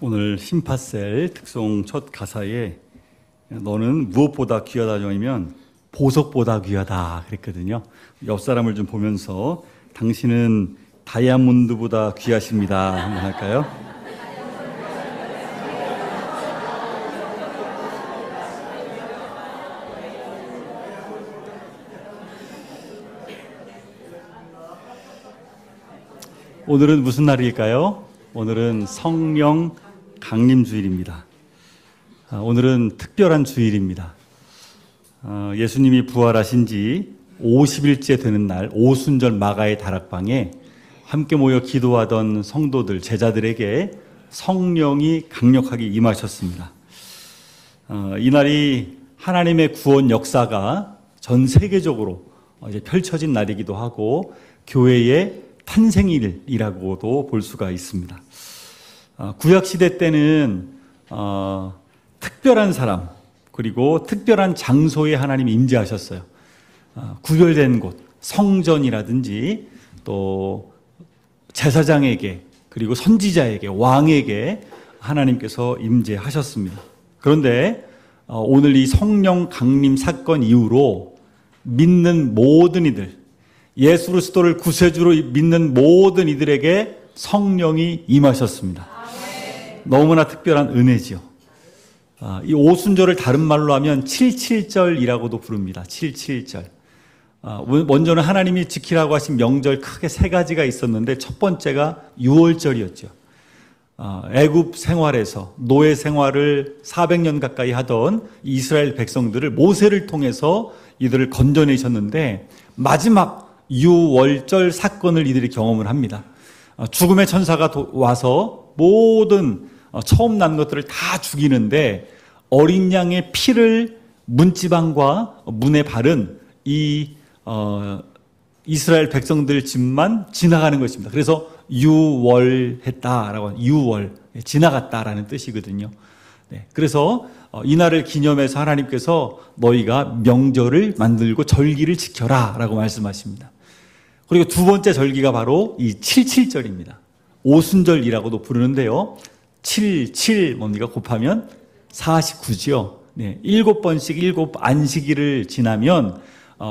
오늘 심파셀 특송 첫 가사에 너는 무엇보다 귀하다 정하면 보석보다 귀하다 그랬거든요. 옆 사람을 좀 보면서 당신은 다이아몬드보다 귀하십니다 한번 할까요? 오늘은 무슨 날일까요? 오늘은 성령 강림주일입니다. 오늘은 특별한 주일입니다. 예수님이 부활하신 지 50일째 되는 날 오순절 마가의 다락방에 함께 모여 기도하던 성도들, 제자들에게 성령이 강력하게 임하셨습니다. 이날이 하나님의 구원 역사가 전 세계적으로 이제 펼쳐진 날이기도 하고 교회의 탄생일이라고도 볼 수가 있습니다. 구약시대 때는 특별한 사람 그리고 특별한 장소에 하나님이 임재하셨어요. 구별된 곳, 성전이라든지 또 제사장에게 그리고 선지자에게 왕에게 하나님께서 임재하셨습니다. 그런데 오늘 이 성령 강림 사건 이후로 믿는 모든 이들, 예수 그리스도를 구세주로 믿는 모든 이들에게 성령이 임하셨습니다. 너무나 특별한 은혜지요. 이 오순절을 다른 말로 하면 77절이라고도 부릅니다. 77절. 먼저는 하나님이 지키라고 하신 명절 크게 세 가지가 있었는데 첫 번째가 유월절이었죠. 애굽 생활에서 노예 생활을 400년 가까이 하던 이스라엘 백성들을 모세를 통해서 이들을 건져내셨는데 마지막 유월절 사건을 이들이 경험을 합니다. 죽음의 천사가 와서 모든 처음 난 것들을 다 죽이는데 어린 양의 피를 문지방과 문에 바른 이 이스라엘 백성들 집만 지나가는 것입니다. 그래서 유월했다라고 유월 지나갔다라는 뜻이거든요. 네, 그래서 이날을 기념해서 하나님께서 너희가 명절을 만들고 절기를 지켜라라고 말씀하십니다. 그리고 두 번째 절기가 바로 이 77절입니다. 오순절이라고도 부르는데요. 7 뭡니까? 곱하면 49죠. 네, 7번씩 7 안식일을 지나면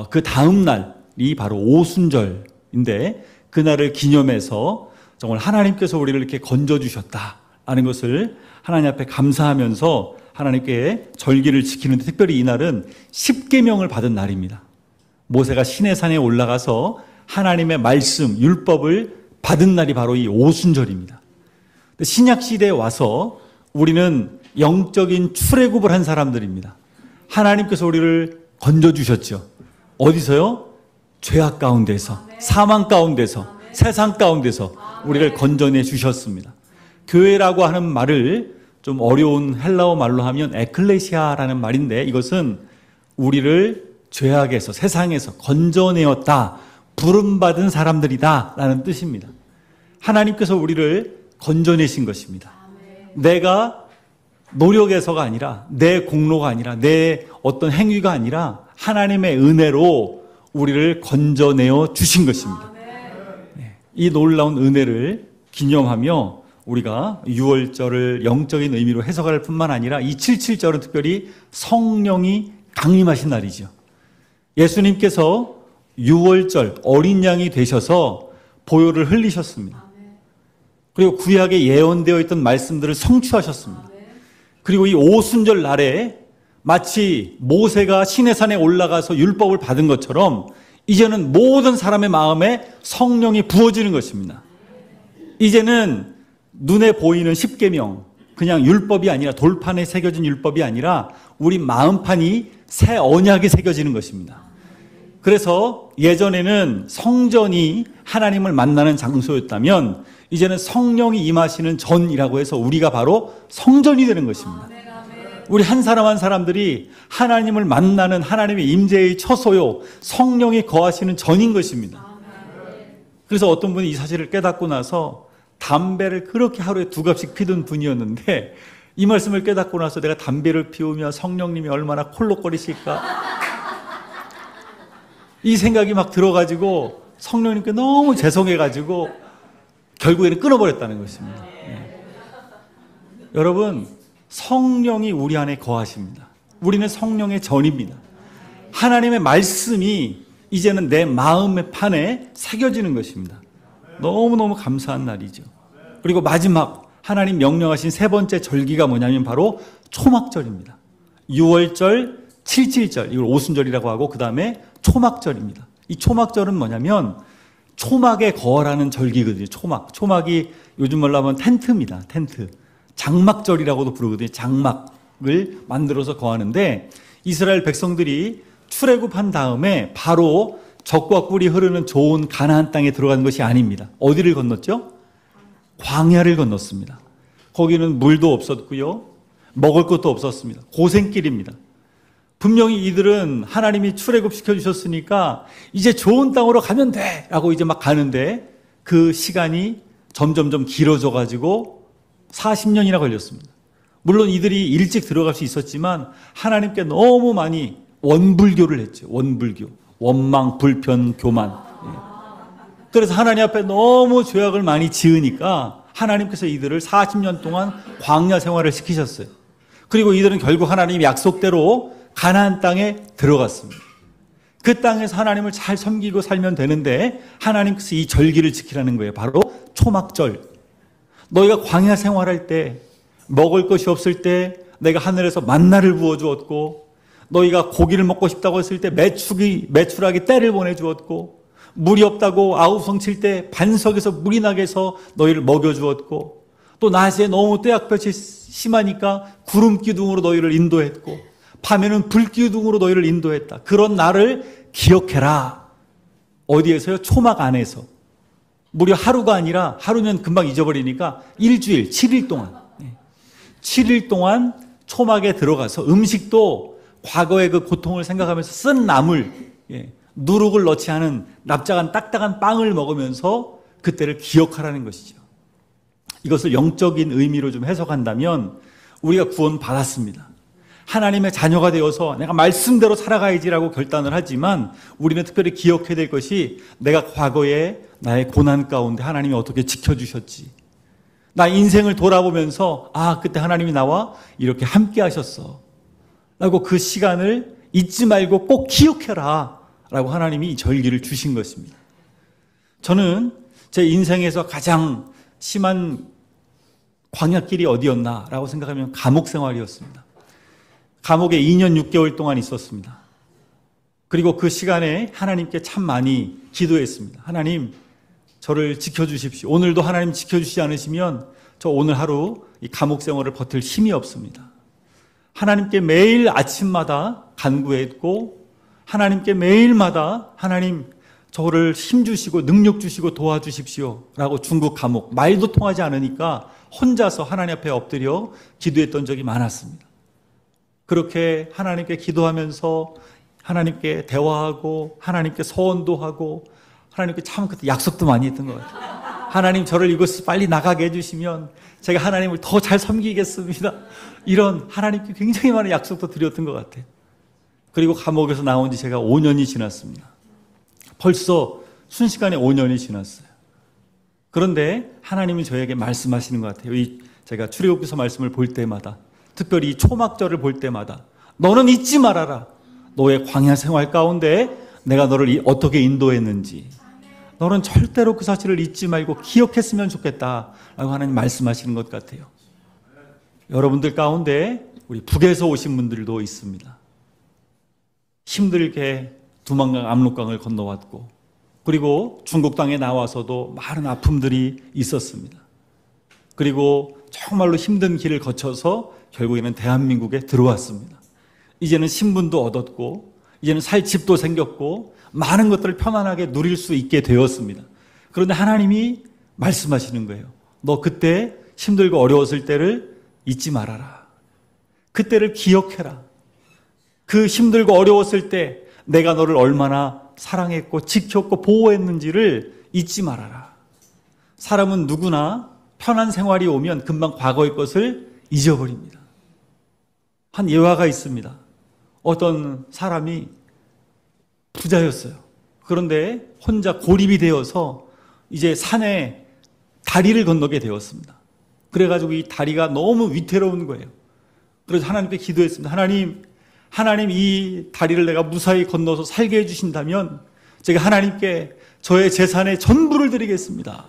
그 다음 날이 바로 오순절인데 그날을 기념해서 정말 하나님께서 우리를 이렇게 건져주셨다라는 것을 하나님 앞에 감사하면서 하나님께 절기를 지키는데 특별히 이날은 십계명을 받은 날입니다. 모세가 시내산에 올라가서 하나님의 말씀, 율법을 받은 날이 바로 이 오순절입니다. 신약시대에 와서 우리는 영적인 출애굽을 한 사람들입니다. 하나님께서 우리를 건져주셨죠. 어디서요? 죄악 가운데서, 사망 가운데서, 세상 가운데서 우리를 건져내 주셨습니다. 교회라고 하는 말을 좀 어려운 헬라어 말로 하면 에클레시아라는 말인데 이것은 우리를 죄악에서, 세상에서 건져내었다, 부름받은 사람들이다 라는 뜻입니다. 하나님께서 우리를 건져내신 것입니다. 내가 노력해서가 아니라 내 공로가 아니라 내 어떤 행위가 아니라 하나님의 은혜로 우리를 건져내어 주신 것입니다. 이 놀라운 은혜를 기념하며 우리가 유월절을 영적인 의미로 해석할 뿐만 아니라 이 77절은 특별히 성령이 강림하신 날이죠. 예수님께서 유월절 어린 양이 되셔서 보혈을 흘리셨습니다. 그리고 구약에 예언되어 있던 말씀들을 성취하셨습니다. 그리고 이 오순절 날에 마치 모세가 시내산에 올라가서 율법을 받은 것처럼 이제는 모든 사람의 마음에 성령이 부어지는 것입니다. 이제는 눈에 보이는 십계명, 그냥 율법이 아니라 돌판에 새겨진 율법이 아니라 우리 마음판이 새 언약에 새겨지는 것입니다. 그래서 예전에는 성전이 하나님을 만나는 장소였다면 이제는 성령이 임하시는 전이라고 해서 우리가 바로 성전이 되는 것입니다. 우리 한 사람 한 사람들이 하나님을 만나는 하나님의 임재의 처소요 성령이 거하시는 전인 것입니다. 그래서 어떤 분이 이 사실을 깨닫고 나서 담배를 그렇게 하루에 2갑씩 피던 분이었는데 이 말씀을 깨닫고 나서 내가 담배를 피우면 성령님이 얼마나 콜록거리실까 이 생각이 막 들어가지고 성령님께 너무 죄송해가지고 결국에는 끊어버렸다는 것입니다. 여러분, 성령이 우리 안에 거하십니다. 우리는 성령의 전입니다. 하나님의 말씀이 이제는 내 마음의 판에 새겨지는 것입니다. 너무너무 감사한 날이죠. 그리고 마지막 하나님 명령하신 세 번째 절기가 뭐냐면 바로 초막절입니다. 6월절, 7.7절, 이걸 오순절이라고 하고 그 다음에 초막절입니다. 이 초막절은 뭐냐면 초막에 거하라는 절기거든요. 초막이 요즘 말로 하면 텐트입니다. 텐트. 장막절이라고도 부르거든요. 장막을 만들어서 거하는데 이스라엘 백성들이 출애굽한 다음에 바로 젖과 꿀이 흐르는 좋은 가나안 땅에 들어가는 것이 아닙니다. 어디를 건넜죠? 광야를 건넜습니다. 거기는 물도 없었고요. 먹을 것도 없었습니다. 고생길입니다. 분명히 이들은 하나님이 출애굽시켜 주셨으니까 이제 좋은 땅으로 가면 돼 라고 이제 막 가는데 그 시간이 점점점 길어져 가지고 40년이나 걸렸습니다. 물론 이들이 일찍 들어갈 수 있었지만 하나님께 너무 많이 원불교를 했죠. 원불교. 원망, 불편, 교만. 그래서 하나님 앞에 너무 죄악을 많이 지으니까 하나님께서 이들을 40년 동안 광야 생활을 시키셨어요. 그리고 이들은 결국 하나님 약속대로 가나안 땅에 들어갔습니다. 그 땅에서 하나님을 잘 섬기고 살면 되는데 하나님께서 이 절기를 지키라는 거예요. 바로 초막절. 너희가 광야 생활할 때 먹을 것이 없을 때 내가 하늘에서 만나를 부어주었고 너희가 고기를 먹고 싶다고 했을 때 메추라기 떼를 보내주었고 물이 없다고 아우성칠 때 반석에서 물이 나게 해서 너희를 먹여주었고 또 낮에 너무 떼약볕이 심하니까 구름 기둥으로 너희를 인도했고 밤에는 불 기둥으로 너희를 인도했다. 그런 나를 기억해라. 어디에서요? 초막 안에서. 무려 하루가 아니라 하루면 금방 잊어버리니까 일주일, 7일 동안 7일 동안 초막에 들어가서 음식도 과거의 그 고통을 생각하면서 쓴 나물, 누룩을 넣지 않은 납작한 딱딱한 빵을 먹으면서 그때를 기억하라는 것이죠. 이것을 영적인 의미로 좀 해석한다면 우리가 구원 받았습니다. 하나님의 자녀가 되어서 내가 말씀대로 살아가야지라고 결단을 하지만 우리는 특별히 기억해야 될 것이 내가 과거에 나의 고난 가운데 하나님이 어떻게 지켜주셨지. 나 인생을 돌아보면서 그때 하나님이 나와 이렇게 함께 하셨어. 라고 그 시간을 잊지 말고 꼭 기억해라. 라고 하나님이 이 절기를 주신 것입니다. 저는 제 인생에서 가장 심한 광야길이 어디였나 라고 생각하면 감옥 생활이었습니다. 감옥에 2년 6개월 동안 있었습니다. 그리고 그 시간에 하나님께 참 많이 기도했습니다. 하나님, 저를 지켜주십시오. 오늘도 하나님 지켜주시지 않으시면 저 오늘 하루 이 감옥 생활을 버틸 힘이 없습니다. 하나님께 매일 아침마다 간구했고 하나님께 매일마다 하나님 저를 힘 주시고 능력 주시고 도와주십시오 라고 중국 감옥, 말도 통하지 않으니까 혼자서 하나님 앞에 엎드려 기도했던 적이 많았습니다. 그렇게 하나님께 기도하면서 하나님께 대화하고 하나님께 서원도 하고 하나님께 참 그때 약속도 많이 했던 것 같아요. 하나님 저를 이곳에서 빨리 나가게 해주시면 제가 하나님을 더 잘 섬기겠습니다. 이런 하나님께 굉장히 많은 약속도 드렸던 것 같아요. 그리고 감옥에서 나온 지 제가 5년이 지났습니다. 벌써 순식간에 5년이 지났어요. 그런데 하나님이 저에게 말씀하시는 것 같아요. 제가 출애굽기서 말씀을 볼 때마다 특별히 이 초막절을 볼 때마다 너는 잊지 말아라. 너의 광야 생활 가운데 내가 너를 어떻게 인도했는지 너는 절대로 그 사실을 잊지 말고 기억했으면 좋겠다라고 하나님 말씀하시는 것 같아요. 여러분들 가운데 우리 북에서 오신 분들도 있습니다. 힘들게 두만강 압록강을 건너왔고 그리고 중국 땅에 나와서도 많은 아픔들이 있었습니다. 그리고 정말로 힘든 길을 거쳐서 결국에는 대한민국에 들어왔습니다. 이제는 신분도 얻었고 이제는 살 집도 생겼고 많은 것들을 편안하게 누릴 수 있게 되었습니다. 그런데 하나님이 말씀하시는 거예요. 너 그때 힘들고 어려웠을 때를 잊지 말아라. 그때를 기억해라. 그 힘들고 어려웠을 때 내가 너를 얼마나 사랑했고 지켰고 보호했는지를 잊지 말아라. 사람은 누구나 편한 생활이 오면 금방 과거의 것을 잊어버립니다. 한 예화가 있습니다. 어떤 사람이 부자였어요. 그런데 혼자 고립이 되어서 이제 산에 다리를 건너게 되었습니다. 그래가지고 이 다리가 너무 위태로운 거예요. 그래서 하나님께 기도했습니다. 하나님 이 다리를 내가 무사히 건너서 살게 해주신다면 제가 하나님께 저의 재산의 전부를 드리겠습니다.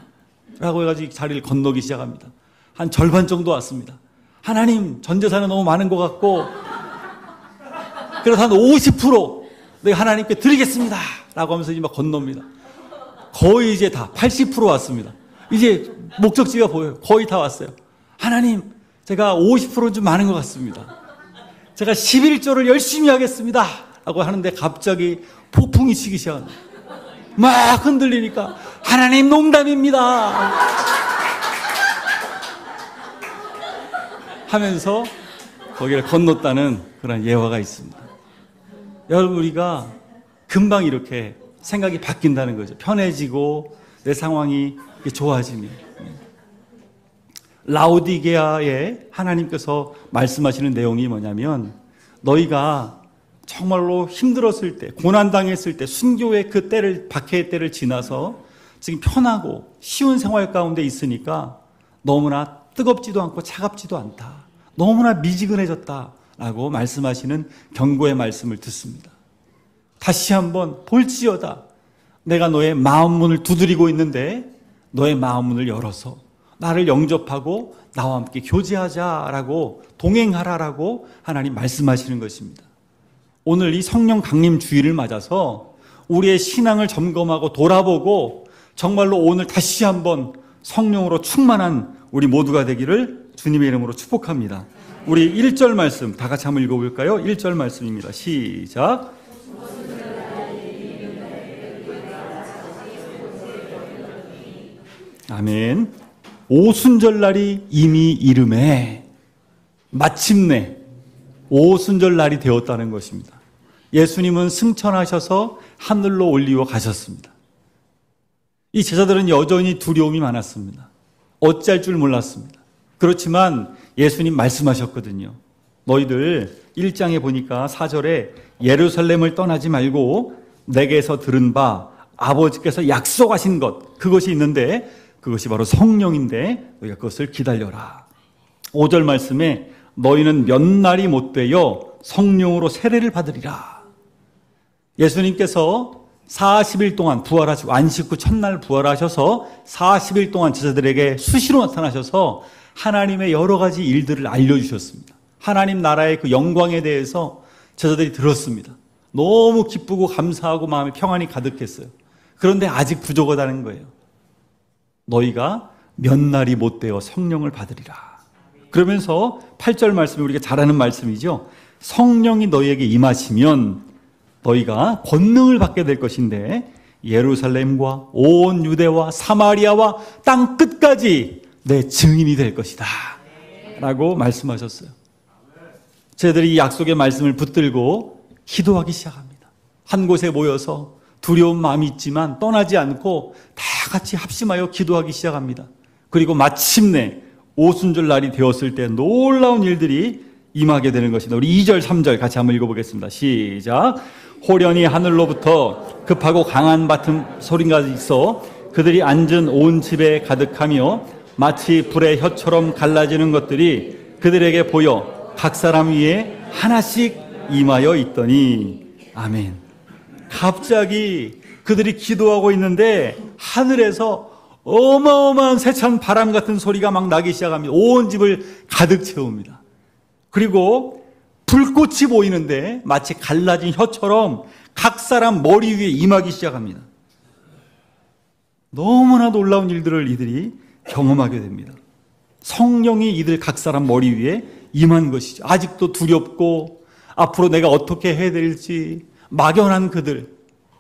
라고 해가지고 이 다리를 건너기 시작합니다. 한 절반 정도 왔습니다. 하나님, 전 재산은 너무 많은 것 같고 그래서 한 50% 내가 하나님께 드리겠습니다. 라고 하면서 이제 막 건넙니다. 거의 이제 다 80% 왔습니다. 이제 목적지가 보여요. 거의 다 왔어요. 하나님, 제가 50%는 좀 많은 것 같습니다. 제가 11조를 열심히 하겠습니다. 라고 하는데 갑자기 폭풍이 치기 시작합니다. 막 흔들리니까 하나님 농담입니다. 하면서 거기를 건넜다는 그런 예화가 있습니다. 여러분, 우리가 금방 이렇게 생각이 바뀐다는 거죠. 편해지고 내 상황이 좋아지면. 라오디게아에 하나님께서 말씀하시는 내용이 뭐냐면 너희가 정말로 힘들었을 때, 고난당했을 때, 순교의 그 때를, 박해의 때를 지나서 지금 편하고 쉬운 생활 가운데 있으니까 너무나 뜨겁지도 않고 차갑지도 않다. 너무나 미지근해졌다라고 말씀하시는 경고의 말씀을 듣습니다. 다시 한번 볼지어다. 내가 너의 마음 문을 두드리고 있는데 너의 마음 문을 열어서 나를 영접하고 나와 함께 교제하자라고, 동행하라라고 하나님 말씀하시는 것입니다. 오늘 이 성령 강림 주일을 맞아서 우리의 신앙을 점검하고 돌아보고 정말로 오늘 다시 한번 성령으로 충만한 우리 모두가 되기를 주님의 이름으로 축복합니다. 우리 1절 말씀 다 같이 한번 읽어볼까요? 1절 말씀입니다. 시작. 아멘. 오순절날이 이미 이름에 마침내 오순절날이 되었다는 것입니다. 예수님은 승천하셔서 하늘로 올리워 가셨습니다. 이 제자들은 여전히 두려움이 많았습니다. 어찌할 줄 몰랐습니다. 그렇지만 예수님 말씀하셨거든요. 너희들 1장에 보니까 4절에 예루살렘을 떠나지 말고 내게서 들은 바 아버지께서 약속하신 것, 그것이 있는데 그것이 바로 성령인데 너희가 그것을 기다려라. 5절 말씀에 너희는 몇 날이 못 되어 성령으로 세례를 받으리라. 예수님께서 40일 동안 부활하시고 안식 후 첫날 부활하셔서 40일 동안 제자들에게 수시로 나타나셔서 하나님의 여러 가지 일들을 알려주셨습니다. 하나님 나라의 그 영광에 대해서 제자들이 들었습니다. 너무 기쁘고 감사하고 마음에 평안이 가득했어요. 그런데 아직 부족하다는 거예요. 너희가 몇 날이 못 되어 성령을 받으리라. 그러면서 8절 말씀이 우리가 잘 아는 말씀이죠. 성령이 너희에게 임하시면 너희가 권능을 받게 될 것인데 예루살렘과 온 유대와 사마리아와 땅 끝까지 내 증인이 될 것이다 라고 말씀하셨어요. 저희들이 이 약속의 말씀을 붙들고 기도하기 시작합니다. 한 곳에 모여서 두려운 마음이 있지만 떠나지 않고 다 같이 합심하여 기도하기 시작합니다. 그리고 마침내 오순절 날이 되었을 때 놀라운 일들이 임하게 되는 것이다. 우리 2절, 3절 같이 한번 읽어보겠습니다. 시작. 호련히 하늘로부터 급하고 강한 바튼 소리가 있어 그들이 앉은 온 집에 가득하며 마치 불의 혀처럼 갈라지는 것들이 그들에게 보여 각 사람 위에 하나씩 임하여 있더니. 아멘. 갑자기 그들이 기도하고 있는데 하늘에서 어마어마한 세찬 바람 같은 소리가 막 나기 시작합니다. 온 집을 가득 채웁니다. 그리고 불꽃이 보이는데 마치 갈라진 혀처럼 각 사람 머리 위에 임하기 시작합니다. 너무나 놀라운 일들을 이들이 경험하게 됩니다. 성령이 이들 각 사람 머리 위에 임한 것이죠. 아직도 두렵고 앞으로 내가 어떻게 해야 될지 막연한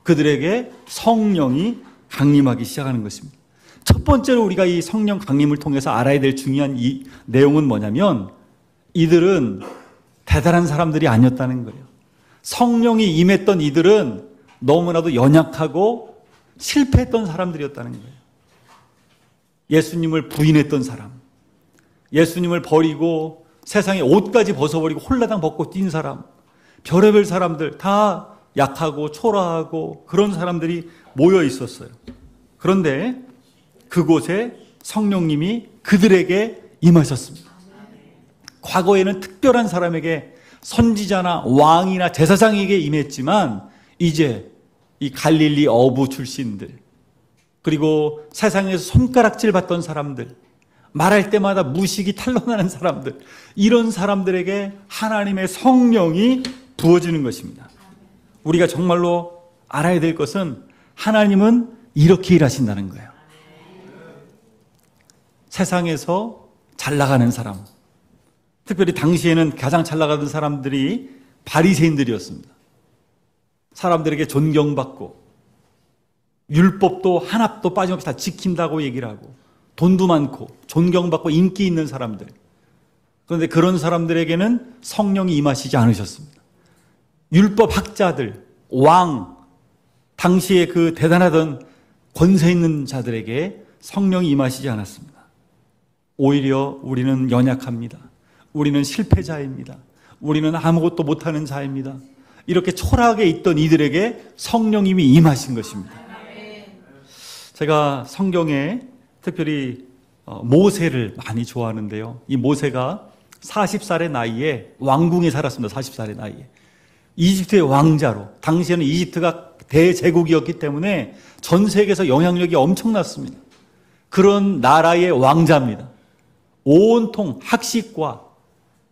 그들에게 성령이 강림하기 시작하는 것입니다. 첫 번째로 우리가 이 성령 강림을 통해서 알아야 될 중요한 이 내용은 뭐냐면 이들은 대단한 사람들이 아니었다는 거예요. 성령이 임했던 이들은 너무나도 연약하고 실패했던 사람들이었다는 거예요. 예수님을 부인했던 사람, 예수님을 버리고 세상에 옷까지 벗어버리고 홀라당 벗고 뛴 사람, 별의별 사람들 다 약하고 초라하고 그런 사람들이 모여 있었어요. 그런데 그곳에 성령님이 그들에게 임하셨습니다. 과거에는 특별한 사람에게 선지자나 왕이나 제사장에게 임했지만 이제 이 갈릴리 어부 출신들, 그리고 세상에서 손가락질 받던 사람들, 말할 때마다 무식이 탄로나는 사람들, 이런 사람들에게 하나님의 성령이 부어지는 것입니다. 우리가 정말로 알아야 될 것은 하나님은 이렇게 일하신다는 거예요. 세상에서 잘 나가는 사람, 특별히 당시에는 가장 잘 나가던 사람들이 바리새인들이었습니다. 사람들에게 존경받고 율법도 하나도 빠짐없이 다 지킨다고 얘기를 하고 돈도 많고 존경받고 인기 있는 사람들. 그런데 그런 사람들에게는 성령이 임하시지 않으셨습니다. 율법 학자들, 왕, 당시에 그 대단하던 권세 있는 자들에게 성령이 임하시지 않았습니다. 오히려 우리는 연약합니다. 우리는 실패자입니다. 우리는 아무것도 못하는 자입니다. 이렇게 초라하게 있던 이들에게 성령님이 임하신 것입니다. 제가 성경에 특별히 모세를 많이 좋아하는데요. 이 모세가 40살의 나이에 왕궁에 살았습니다. 40살의 나이에. 이집트의 왕자로, 당시에는 이집트가 대제국이었기 때문에 전 세계에서 영향력이 엄청났습니다. 그런 나라의 왕자입니다. 온통 학식과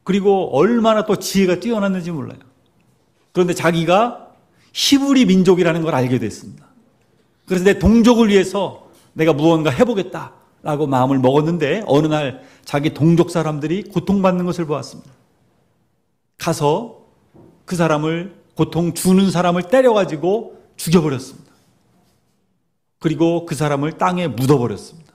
그리고 얼마나 또 지혜가 뛰어났는지 몰라요. 그런데 자기가 히브리 민족이라는 걸 알게 됐습니다. 그래서 내 동족을 위해서 내가 무언가 해보겠다라고 마음을 먹었는데 어느 날 자기 동족 사람들이 고통받는 것을 보았습니다. 가서 그 사람을, 고통 주는 사람을 때려가지고 죽여버렸습니다. 그리고 그 사람을 땅에 묻어버렸습니다.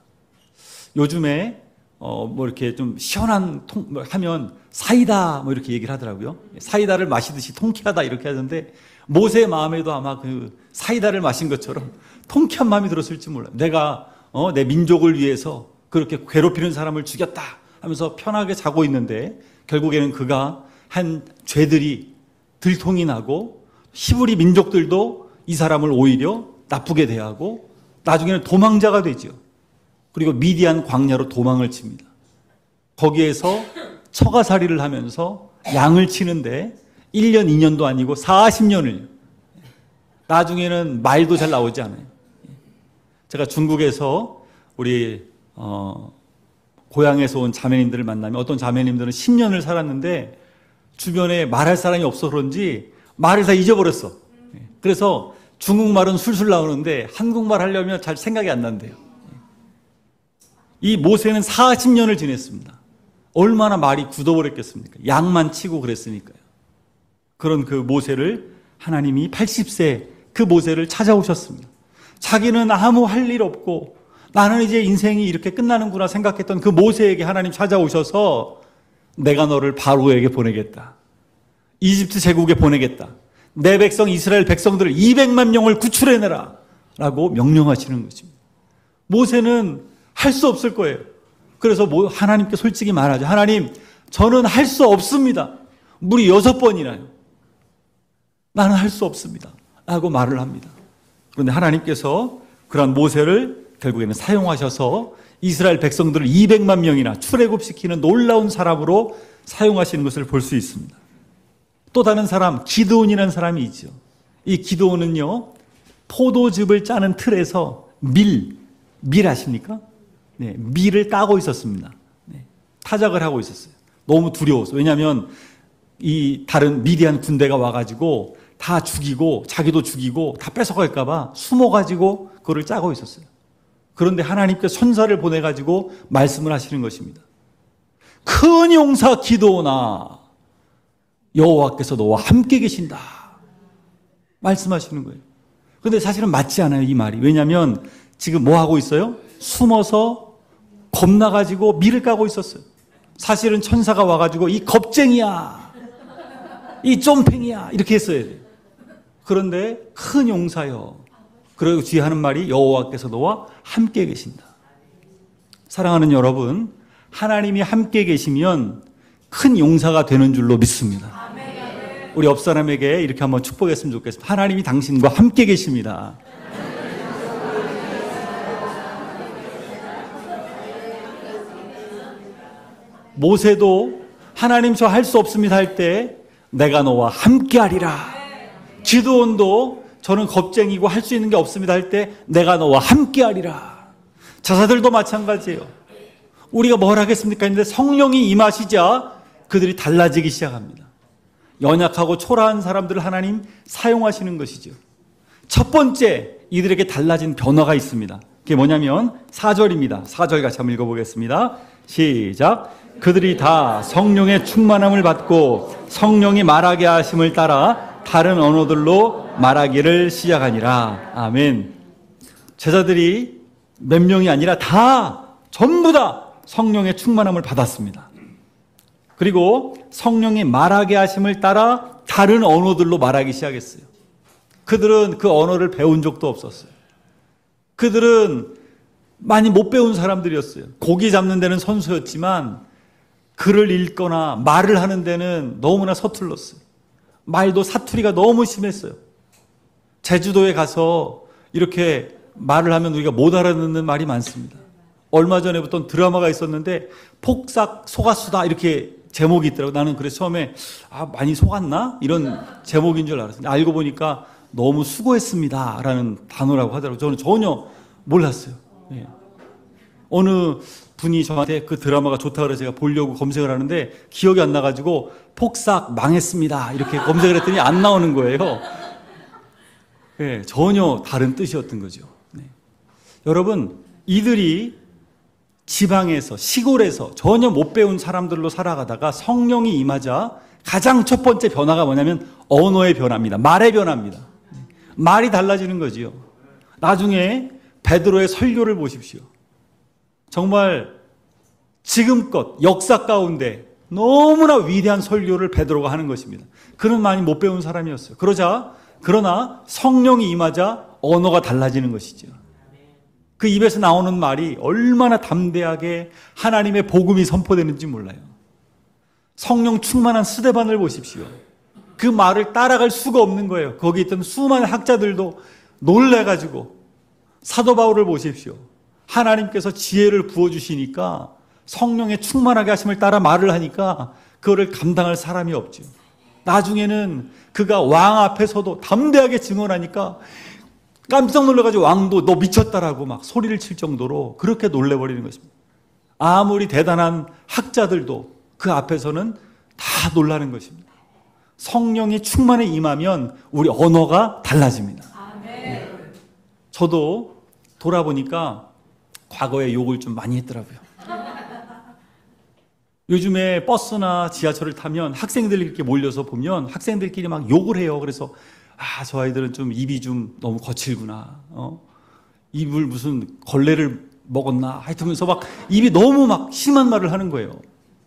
요즘에 뭐 이렇게 좀 시원한 하면 사이다 뭐 이렇게 얘기를 하더라고요. 사이다를 마시듯이 통쾌하다 이렇게 하던데 모세의 마음에도 아마 그 사이다를 마신 것처럼 통쾌한 마음이 들었을지 몰라요. 내가 내 민족을 위해서 그렇게 괴롭히는 사람을 죽였다 하면서 편하게 자고 있는데 결국에는 그가 한 죄들이 들통이 나고 히브리 민족들도 이 사람을 오히려 나쁘게 대하고 나중에는 도망자가 되죠. 그리고 미디안 광야로 도망을 칩니다. 거기에서 처가살이를 하면서 양을 치는데 1년, 2년도 아니고 40년을, 나중에는 말도 잘 나오지 않아요. 제가 중국에서 우리 고향에서 온 자매님들을 만나면 어떤 자매님들은 10년을 살았는데 주변에 말할 사람이 없어서 그런지 말을 다 잊어버렸어. 그래서 중국말은 술술 나오는데 한국말 하려면 잘 생각이 안 난대요. 이 모세는 40년을 지냈습니다. 얼마나 말이 굳어버렸겠습니까? 양만 치고 그랬으니까요. 그런 그 모세를 하나님이 80세 그 모세를 찾아오셨습니다. 자기는 아무 할 일 없고 나는 이제 인생이 이렇게 끝나는구나 생각했던 그 모세에게 하나님 찾아오셔서 내가 너를 바로에게 보내겠다. 이집트 제국에 보내겠다. 내 백성 이스라엘 백성들을 200만 명을 구출해내라 라고 명령하시는 것입니다. 모세는 할 수 없을 거예요. 그래서 하나님께 솔직히 말하죠. 하나님, 저는 할 수 없습니다. 물이 6번이나요. 나는 할 수 없습니다. 라고 말을 합니다. 그런데 하나님께서 그런 모세를 결국에는 사용하셔서 이스라엘 백성들을 200만 명이나 출애굽시키는 놀라운 사람으로 사용하시는 것을 볼 수 있습니다. 또 다른 사람, 기드온이라는 사람이 있죠. 이 기드온은요, 포도즙을 짜는 틀에서 밀 아십니까? 네, 밀을 까고 있었습니다. 네, 타작을 하고 있었어요. 너무 두려워서. 왜냐하면 이 다른 미디안 군대가 와가지고 다 죽이고 자기도 죽이고 다 뺏어갈까봐 숨어가지고 그거를 짜고 있었어요. 그런데 하나님께 선사를 보내가지고 말씀을 하시는 것입니다. 큰 용사 기드온아, 여호와께서 너와 함께 계신다 말씀하시는 거예요. 그런데 사실은 맞지 않아요, 이 말이. 왜냐하면 지금 뭐 하고 있어요? 숨어서 겁나가지고 밀을 까고 있었어요. 사실은 천사가 와가지고 이 겁쟁이야, 이 쫌팽이야 이렇게 했어야 돼요. 그런데 큰 용사여, 그리고 뒤에 하는 말이 여호와께서 너와 함께 계신다. 사랑하는 여러분, 하나님이 함께 계시면 큰 용사가 되는 줄로 믿습니다. 우리 옆 사람에게 이렇게 한번 축복했으면 좋겠습니다. 하나님이 당신과 함께 계십니다. 모세도 하나님 저 할 수 없습니다 할 때 내가 너와 함께하리라. 기드온도 저는 겁쟁이고 할 수 있는 게 없습니다 할 때 내가 너와 함께하리라. 자사들도 마찬가지예요. 우리가 뭘 하겠습니까 했는데 성령이 임하시자 그들이 달라지기 시작합니다. 연약하고 초라한 사람들을 하나님 사용하시는 것이죠. 첫 번째 이들에게 달라진 변화가 있습니다. 그게 뭐냐면 4절입니다. 4절 같이 한번 읽어보겠습니다. 시작. 그들이 다 성령의 충만함을 받고 성령이 말하게 하심을 따라 다른 언어들로 말하기를 시작하니라. 아멘. 제자들이 몇 명이 아니라 전부 다 성령의 충만함을 받았습니다. 그리고 성령이 말하게 하심을 따라 다른 언어들로 말하기 시작했어요. 그들은 그 언어를 배운 적도 없었어요. 그들은 많이 못 배운 사람들이었어요. 고기 잡는 데는 선수였지만 글을 읽거나 말을 하는 데는 너무나 서툴렀어요. 말도 사투리가 너무 심했어요. 제주도에 가서 이렇게 말을 하면 우리가 못 알아듣는 말이 많습니다. 얼마 전에 어떤 드라마가 있었는데 폭삭 속았수다 이렇게 제목이 있더라고요. 나는 그래서 처음에 많이 속았나? 이런 제목인 줄 알았어요. 알고 보니까 너무 수고했습니다 라는 단어라고 하더라고요. 저는 전혀 몰랐어요. 예. 어느 분이 저한테 그 드라마가 좋다고 해서 제가 보려고 검색을 하는데 기억이 안 나가지고 폭삭 망했습니다 이렇게 검색을 했더니 안 나오는 거예요. 예, 전혀 다른 뜻이었던 거죠. 네. 여러분, 이들이 지방에서 시골에서 전혀 못 배운 사람들로 살아가다가 성령이 임하자 가장 첫 번째 변화가 뭐냐면 언어의 변화입니다. 말의 변화입니다. 말이 달라지는 거지요. 나중에 베드로의 설교를 보십시오. 정말 지금껏 역사 가운데 너무나 위대한 설교를 베드로가 하는 것입니다. 그는 많이 못 배운 사람이었어요. 그러나 성령이 임하자 언어가 달라지는 것이죠. 그 입에서 나오는 말이 얼마나 담대하게 하나님의 복음이 선포되는지 몰라요. 성령 충만한 스데반을 보십시오. 그 말을 따라갈 수가 없는 거예요. 거기 있던 수많은 학자들도 놀래가지고 사도 바울을 보십시오. 하나님께서 지혜를 부어주시니까 성령의 충만하게 하심을 따라 말을 하니까 그거를 감당할 사람이 없죠. 나중에는 그가 왕 앞에서도 담대하게 증언하니까 깜짝 놀라가지고 왕도 너 미쳤다라고 막 소리를 칠 정도로 그렇게 놀래버리는 것입니다. 아무리 대단한 학자들도 그 앞에서는 다 놀라는 것입니다. 성령이 충만히 임하면 우리 언어가 달라집니다. 네. 저도 돌아보니까 과거에 욕을 좀 많이 했더라고요. 요즘에 버스나 지하철을 타면 학생들이 이렇게 몰려서 보면 학생들끼리 막 욕을 해요. 그래서 저 아이들은 좀 입이 좀 너무 거칠구나. 입을 무슨 걸레를 먹었나. 하여튼면서 막 입이 너무 막 심한 말을 하는 거예요.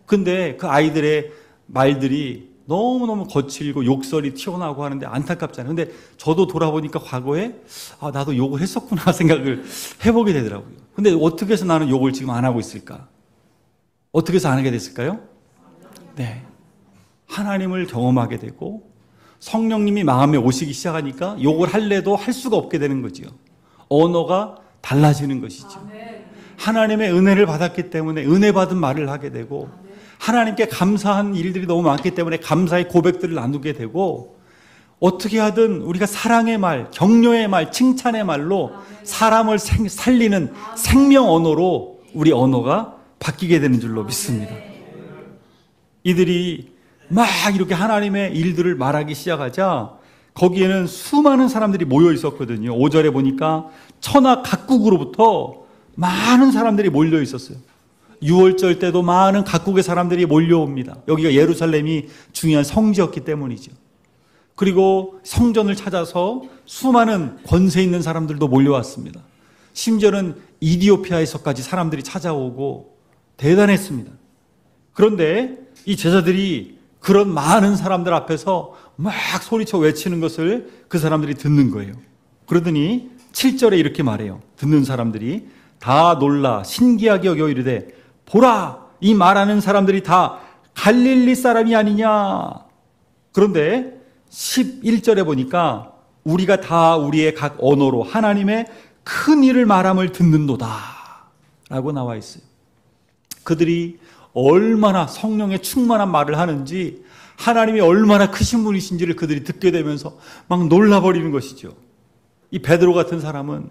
근데 그 아이들의 말들이 너무너무 거칠고 욕설이 튀어나오고 하는데 안타깝잖아요. 근데 저도 돌아보니까 과거에 나도 욕을 했었구나 생각을 해보게 되더라고요. 근데 어떻게 해서 나는 욕을 지금 안 하고 있을까? 어떻게 해서 안 하게 됐을까요? 네. 하나님을 경험하게 되고 성령님이 마음에 오시기 시작하니까 욕을 할래도 할 수가 없게 되는 거지요. 언어가 달라지는 것이죠. 하나님의 은혜를 받았기 때문에 은혜 받은 말을 하게 되고 하나님께 감사한 일들이 너무 많기 때문에 감사의 고백들을 나누게 되고 어떻게 하든 우리가 사랑의 말, 격려의 말, 칭찬의 말로 사람을 살리는 생명 언어로 우리 언어가 바뀌게 되는 줄로 믿습니다. 이들이 막 이렇게 하나님의 일들을 말하기 시작하자 거기에는 수많은 사람들이 모여 있었거든요. 5절에 보니까 천하 각국으로부터 많은 사람들이 몰려 있었어요. 6월절 때도 많은 각국의 사람들이 몰려옵니다. 여기가 예루살렘이 중요한 성지였기 때문이죠. 그리고 성전을 찾아서 수많은 권세 있는 사람들도 몰려왔습니다. 심지어는 이디오피아에서까지 사람들이 찾아오고 대단했습니다. 그런데 이 제자들이 그런 많은 사람들 앞에서 막 소리쳐 외치는 것을 그 사람들이 듣는 거예요. 그러더니 7절에 이렇게 말해요. 듣는 사람들이 다 놀라 신기하게 여겨 이르되 보라, 이 말하는 사람들이 다 갈릴리 사람이 아니냐. 그런데 11절에 보니까 우리가 다 우리의 각 언어로 하나님의 큰 일을 말함을 듣는도다 라고 나와 있어요. 그들이 얼마나 성령의 충만한 말을 하는지, 하나님이 얼마나 크신 분이신지를 그들이 듣게 되면서 막 놀라버리는 것이죠. 이 베드로 같은 사람은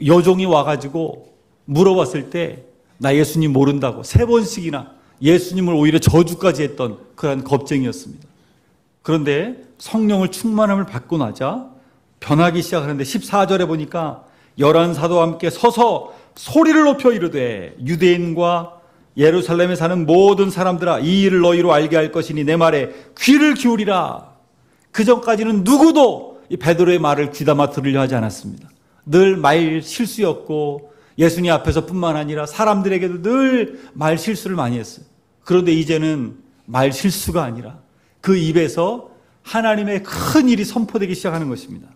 여종이 와가지고 물어봤을 때 나 예수님 모른다고 3번씩이나 예수님을 오히려 저주까지 했던 그런 겁쟁이였습니다. 그런데 성령을 충만함을 받고 나자 변하기 시작하는데 14절에 보니까 11사도와 함께 서서 소리를 높여 이르되 유대인과 예루살렘에 사는 모든 사람들아 이 일을 너희로 알게 할 것이니 내 말에 귀를 기울이라. 그 전까지는 누구도 이 베드로의 말을 귀담아 들으려 하지 않았습니다. 늘 말 실수였고 예수님 앞에서뿐만 아니라 사람들에게도 늘 말 실수를 많이 했어요. 그런데 이제는 말 실수가 아니라 그 입에서 하나님의 큰 일이 선포되기 시작하는 것입니다.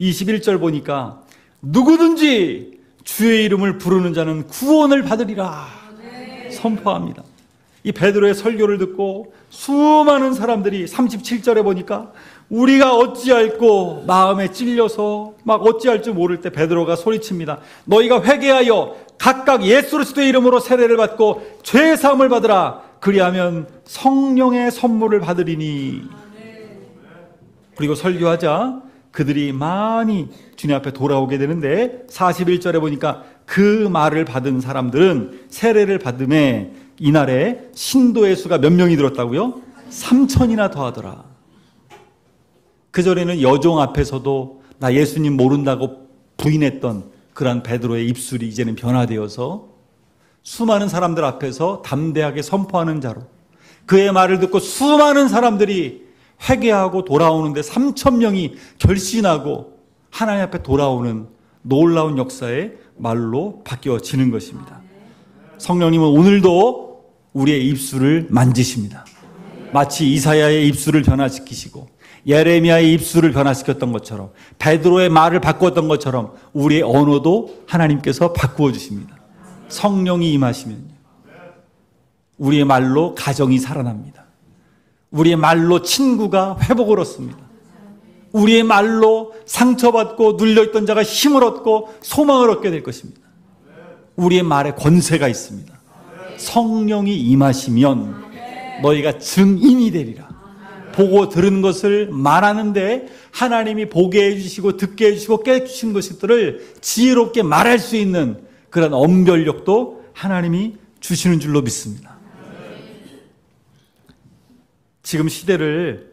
21절 보니까 누구든지 주의 이름을 부르는 자는 구원을 받으리라 선포합니다. 이 베드로의 설교를 듣고 수많은 사람들이 37절에 보니까 우리가 어찌할꼬 마음에 찔려서 막 어찌할 줄 모를 때 베드로가 소리칩니다. 너희가 회개하여 각각 예수 그리스도의 이름으로 세례를 받고 죄 사함을 받으라. 그리하면 성령의 선물을 받으리니. 그리고 설교하자 그들이 많이 주님 앞에 돌아오게 되는데 41절에 보니까 그 말을 받은 사람들은 세례를 받음에 이날에 신도의 수가 몇 명이 들었다고요? 3,000이나 더하더라. 그전에는 여종 앞에서도 나 예수님 모른다고 부인했던 그런 베드로의 입술이 이제는 변화되어서 수많은 사람들 앞에서 담대하게 선포하는 자로, 그의 말을 듣고 수많은 사람들이 회개하고 돌아오는데 3,000명이 결신하고 하나님 앞에 돌아오는 놀라운 역사의 말로 바뀌어지는 것입니다. 성령님은 오늘도 우리의 입술을 만지십니다. 마치 이사야의 입술을 변화시키시고 예레미야의 입술을 변화시켰던 것처럼 베드로의 말을 바꾸었던 것처럼 우리의 언어도 하나님께서 바꾸어 주십니다. 성령이 임하시면요, 우리의 말로 가정이 살아납니다. 우리의 말로 친구가 회복을 얻습니다. 우리의 말로 상처받고 눌려있던 자가 힘을 얻고 소망을 얻게 될 것입니다. 우리의 말에 권세가 있습니다. 성령이 임하시면 너희가 증인이 되리라. 보고 들은 것을 말하는데 하나님이 보게 해주시고 듣게 해주시고 깨주신 것들을 지혜롭게 말할 수 있는 그런 언변력도 하나님이 주시는 줄로 믿습니다. 지금 시대를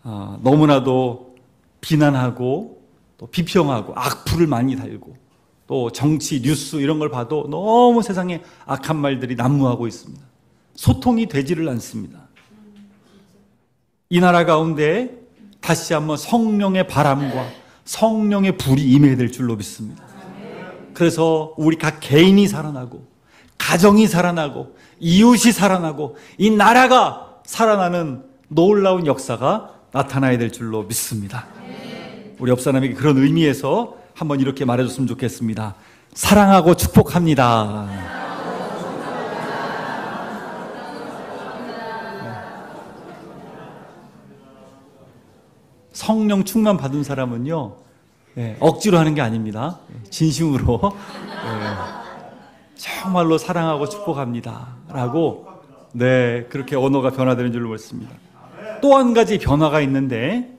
너무나도 비난하고 또 비평하고 악플을 많이 달고 또 정치, 뉴스 이런 걸 봐도 너무 세상에 악한 말들이 난무하고 있습니다. 소통이 되지를 않습니다. 이 나라 가운데 다시 한번 성령의 바람과 성령의 불이 임해야 될 줄로 믿습니다. 그래서 우리 각 개인이 살아나고 가정이 살아나고 이웃이 살아나고 이 나라가 살아나는 놀라운 역사가 나타나야 될 줄로 믿습니다. 우리 옆 사람에게 그런 의미에서 한번 이렇게 말해줬으면 좋겠습니다. 사랑하고 축복합니다. 성령 충만 받은 사람은요, 억지로 하는 게 아닙니다. 진심으로 정말로 사랑하고 축복합니다 라고 그렇게 언어가 변화되는 줄로 믿습니다. 또 한 가지 변화가 있는데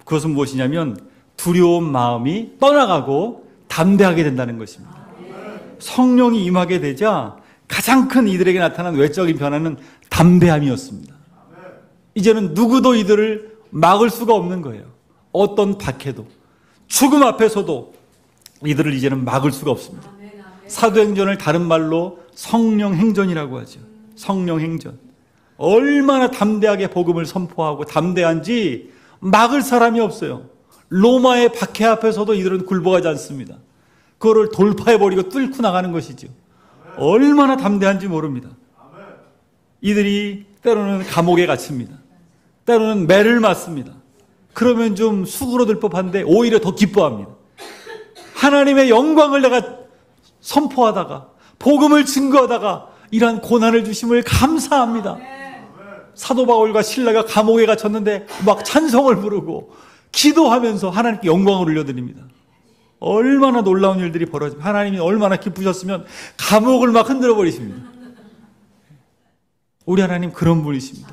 그것은 무엇이냐면 두려운 마음이 떠나가고 담대하게 된다는 것입니다. 성령이 임하게 되자 가장 큰 이들에게 나타난 외적인 변화는 담대함이었습니다. 이제는 누구도 이들을 막을 수가 없는 거예요. 어떤 박해도, 죽음 앞에서도 이들을 이제는 막을 수가 없습니다. 사도행전을 다른 말로 성령행전이라고 하죠. 성령행전. 얼마나 담대하게 복음을 선포하고 담대한지 막을 사람이 없어요. 로마의 박해 앞에서도 이들은 굴복하지 않습니다. 그거를 돌파해버리고 뚫고 나가는 것이죠. 얼마나 담대한지 모릅니다. 이들이 때로는 감옥에 갇힙니다. 때로는 매를 맞습니다. 그러면 좀 수그러들 법한데 오히려 더 기뻐합니다. 하나님의 영광을 내가 선포하다가 복음을 증거하다가 이러한 고난을 주심을 감사합니다. 사도 바울과 실라가 감옥에 갇혔는데 막 찬송을 부르고 기도하면서 하나님께 영광을 올려드립니다. 얼마나 놀라운 일들이 벌어집니다. 하나님이 얼마나 기쁘셨으면 감옥을 막 흔들어 버리십니다. 우리 하나님 그런 분이십니다.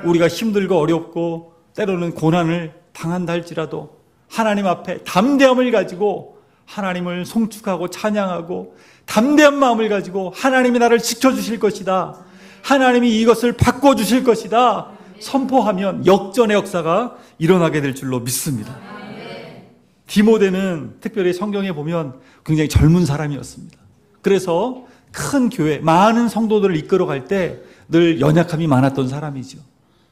우리가 힘들고 어렵고 때로는 고난을 당한다 할지라도 하나님 앞에 담대함을 가지고 하나님을 송축하고 찬양하고 담대한 마음을 가지고 하나님이 나를 지켜주실 것이다, 하나님이 이것을 바꿔주실 것이다 선포하면 역전의 역사가 일어나게 될 줄로 믿습니다. 디모데는 특별히 성경에 보면 굉장히 젊은 사람이었습니다. 그래서 큰 교회, 많은 성도들을 이끌어갈 때 늘 연약함이 많았던 사람이죠.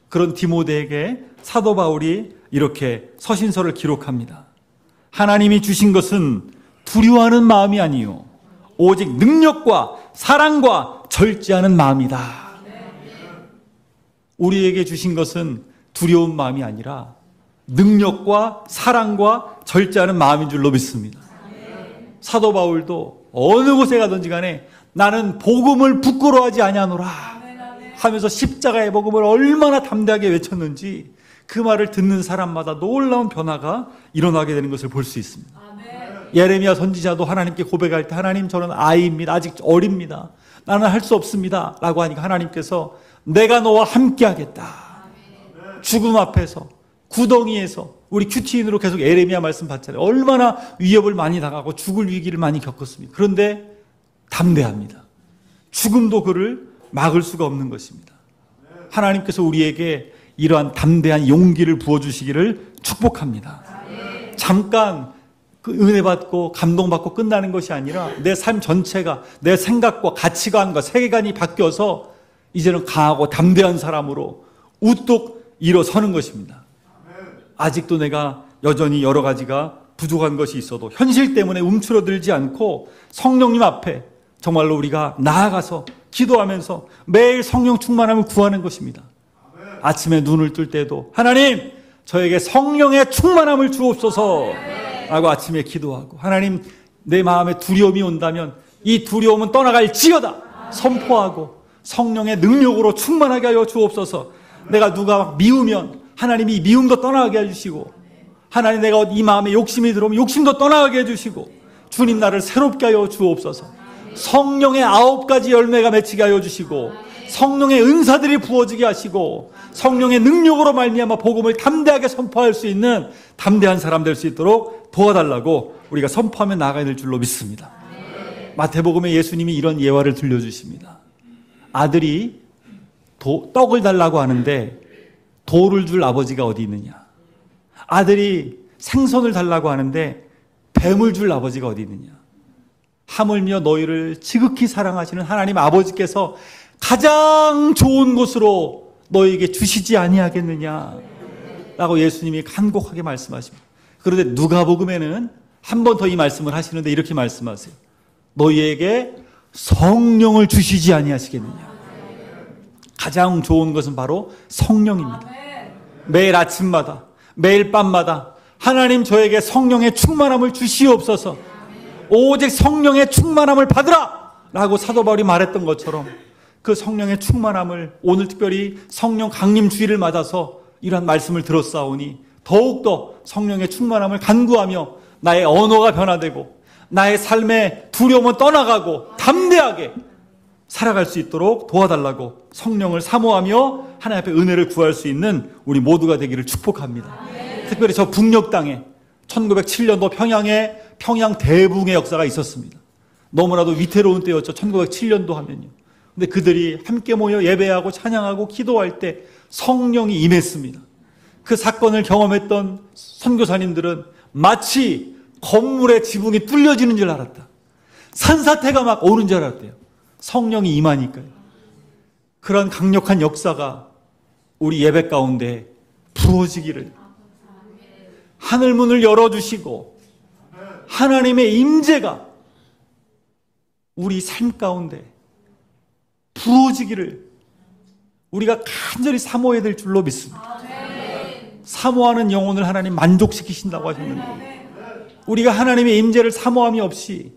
그런 디모데에게 사도 바울이 이렇게 서신서를 기록합니다. 하나님이 주신 것은 두려워하는 마음이 아니요 오직 능력과 사랑과 절제하는 마음이다. 우리에게 주신 것은 두려운 마음이 아니라 능력과 사랑과 절제하는 마음인 줄로 믿습니다. 사도 바울도 어느 곳에 가든지 간에 나는 복음을 부끄러워하지 아니하노라 하면서 십자가의 복음을 얼마나 담대하게 외쳤는지 그 말을 듣는 사람마다 놀라운 변화가 일어나게 되는 것을 볼 수 있습니다. 예레미야 선지자도 하나님께 고백할 때 하나님 저는 아이입니다. 아직 어립니다. 나는 할 수 없습니다 라고 하니까 하나님께서 내가 너와 함께 하겠다. 죽음 앞에서 구덩이에서 우리 큐티인으로 계속 예레미야 말씀 받잖아요. 얼마나 위협을 많이 당하고 죽을 위기를 많이 겪었습니다. 그런데 담대합니다. 죽음도 그를 막을 수가 없는 것입니다. 하나님께서 우리에게 이러한 담대한 용기를 부어주시기를 축복합니다. 잠깐 그 은혜 받고 감동받고 끝나는 것이 아니라 내 삶 전체가 내 생각과 가치관과 세계관이 바뀌어서 이제는 강하고 담대한 사람으로 우뚝 일어서는 것입니다. 아직도 내가 여전히 여러 가지가 부족한 것이 있어도 현실 때문에 움츠러들지 않고 성령님 앞에 정말로 우리가 나아가서 기도하면서 매일 성령 충만함을 구하는 것입니다. 아침에 눈을 뜰 때도 하나님 저에게 성령의 충만함을 주옵소서 라고 아침에 기도하고 하나님 내 마음에 두려움이 온다면 이 두려움은 떠나갈지어다 선포하고 성령의 능력으로 충만하게 하여 주옵소서. 내가 누가 미우면 하나님이 미움도 떠나게 해주시고 하나님 내가 이 마음에 욕심이 들어오면 욕심도 떠나게 해주시고 주님 나를 새롭게 하여 주옵소서. 성령의 9가지 열매가 맺히게 하여 주시고 성령의 은사들이 부어지게 하시고 성령의 능력으로 말미암아 복음을 담대하게 선포할 수 있는 담대한 사람 될 수 있도록 도와달라고 우리가 선포하며 나아가야 될 줄로 믿습니다. 마태복음에 예수님이 이런 예화를 들려주십니다. 아들이 떡을 달라고 하는데 돌을 줄 아버지가 어디 있느냐. 아들이 생선을 달라고 하는데 뱀을 줄 아버지가 어디 있느냐. 하물며 너희를 지극히 사랑하시는 하나님 아버지께서 가장 좋은 곳으로 너희에게 주시지 아니하겠느냐 라고 예수님이 간곡하게 말씀하십니다. 그런데 누가복음에는 한 번 더 이 말씀을 하시는데 이렇게 말씀하세요. 너희에게 성령을 주시지 아니하시겠느냐. 가장 좋은 것은 바로 성령입니다. 매일 아침마다 매일 밤마다 하나님 저에게 성령의 충만함을 주시옵소서. 오직 성령의 충만함을 받으라 라고 사도 바울이 말했던 것처럼 그 성령의 충만함을 오늘 특별히 성령 강림 주일을 맞아서 이러한 말씀을 들었사오니 더욱더 성령의 충만함을 간구하며 나의 언어가 변화되고 나의 삶의 두려움은 떠나가고 담대하게 살아갈 수 있도록 도와달라고 성령을 사모하며 하나님 앞에 은혜를 구할 수 있는 우리 모두가 되기를 축복합니다. 특별히 저 북녘 땅에 1907년도 평양 대붕의 역사가 있었습니다. 너무나도 위태로운 때였죠. 1907년도 하면요. 근데 그들이 함께 모여 예배하고 찬양하고 기도할 때 성령이 임했습니다. 그 사건을 경험했던 선교사님들은 마치 건물의 지붕이 뚫려지는 줄 알았다. 산사태가 막 오는 줄 알았대요. 성령이 임하니까요. 그런 강력한 역사가 우리 예배 가운데 부어지기를 하늘문을 열어주시고 하나님의 임재가 우리 삶 가운데 부어지기를 우리가 간절히 사모해야 될 줄로 믿습니다. 사모하는 영혼을 하나님 만족시키신다고 하셨는데 우리가 하나님의 임재를 사모함이 없이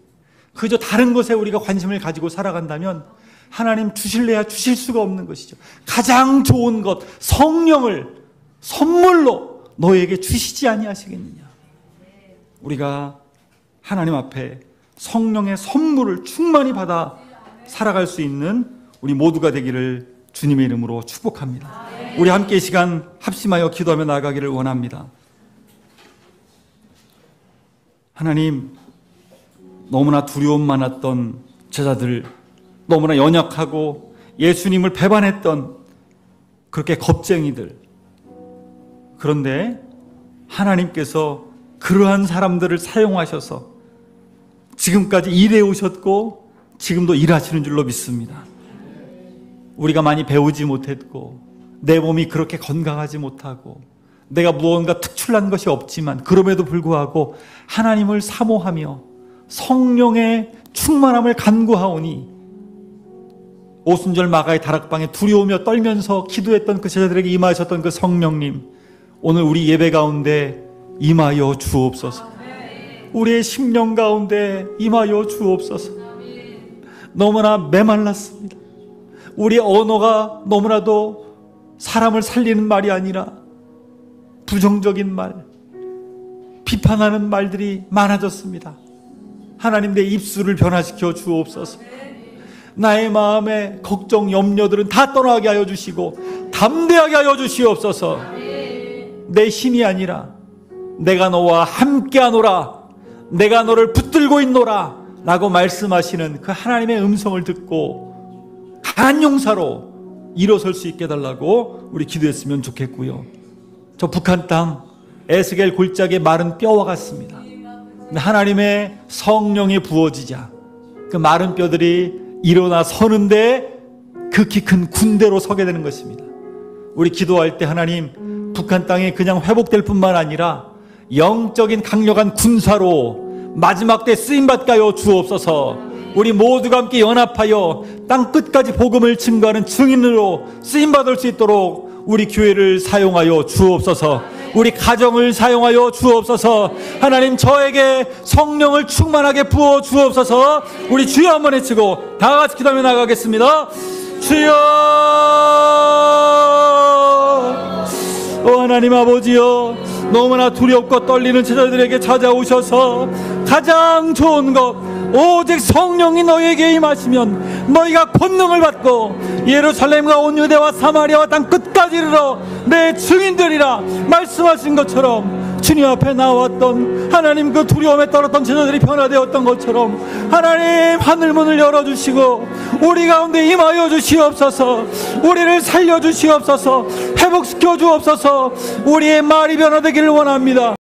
그저 다른 것에 우리가 관심을 가지고 살아간다면 하나님 주실래야 주실 수가 없는 것이죠. 가장 좋은 것 성령을 선물로 너에게 주시지 아니하시겠느냐. 우리가 하나님 앞에 성령의 선물을 충만히 받아 살아갈 수 있는 우리 모두가 되기를 주님의 이름으로 축복합니다. 우리 함께 이 시간 합심하여 기도하며 나아가기를 원합니다. 하나님, 너무나 두려움 많았던 제자들, 너무나 연약하고 예수님을 배반했던 그렇게 겁쟁이들, 그런데 하나님께서 그러한 사람들을 사용하셔서 지금까지 일해 오셨고 지금도 일하시는 줄로 믿습니다. 우리가 많이 배우지 못했고 내 몸이 그렇게 건강하지 못하고 내가 무언가 특출난 것이 없지만 그럼에도 불구하고 하나님을 사모하며 성령의 충만함을 간구하오니 오순절 마가의 다락방에 두려우며 떨면서 기도했던 그 제자들에게 임하셨던 그 성령님, 오늘 우리 예배 가운데 임하여 주옵소서. 우리의 심령 가운데 임하여 주옵소서. 너무나 메말랐습니다. 우리의 언어가 너무나도 사람을 살리는 말이 아니라 부정적인 말, 비판하는 말들이 많아졌습니다. 하나님, 내 입술을 변화시켜 주옵소서. 나의 마음에 걱정, 염려들은 다 떠나게 하여 주시고 담대하게 하여 주시옵소서. 내 힘이 아니라 내가 너와 함께하노라, 내가 너를 붙들고 있노라 라고 말씀하시는 그 하나님의 음성을 듣고 강한 용사로 일어설 수 있게 해달라고 우리 기도했으면 좋겠고요. 저 북한 땅 에스겔 골짜기의 마른 뼈와 같습니다. 하나님의 성령이 부어지자 그 마른 뼈들이 일어나 서는데 극히 큰 군대로 서게 되는 것입니다. 우리 기도할 때 하나님, 북한 땅이 그냥 회복될 뿐만 아니라 영적인 강력한 군사로 마지막 때 쓰임받게 하여 주옵소서. 우리 모두가 함께 연합하여 땅 끝까지 복음을 증거하는 증인으로 쓰임받을 수 있도록 우리 교회를 사용하여 주옵소서. 우리 가정을 사용하여 주옵소서. 하나님, 저에게 성령을 충만하게 부어 주옵소서. 우리 주여 한번 외치고 다 같이 기도하며 나가겠습니다. 주여, 하나님 아버지여, 너무나 두렵고 떨리는 제자들에게 찾아오셔서 가장 좋은 것, 오직 성령이 너에게 임하시면 너희가 권능을 받고 예루살렘과 온 유대와 사마리아와 땅 끝까지 이르러 내 증인들이라 말씀하신 것처럼 주님 앞에 나왔던 하나님, 그 두려움에 떨었던 제자들이 변화되었던 것처럼 하나님, 하늘문을 열어주시고 우리 가운데 임하여 주시옵소서. 우리를 살려주시옵소서. 회복시켜 주옵소서. 우리의 말이 변화되기를 원합니다.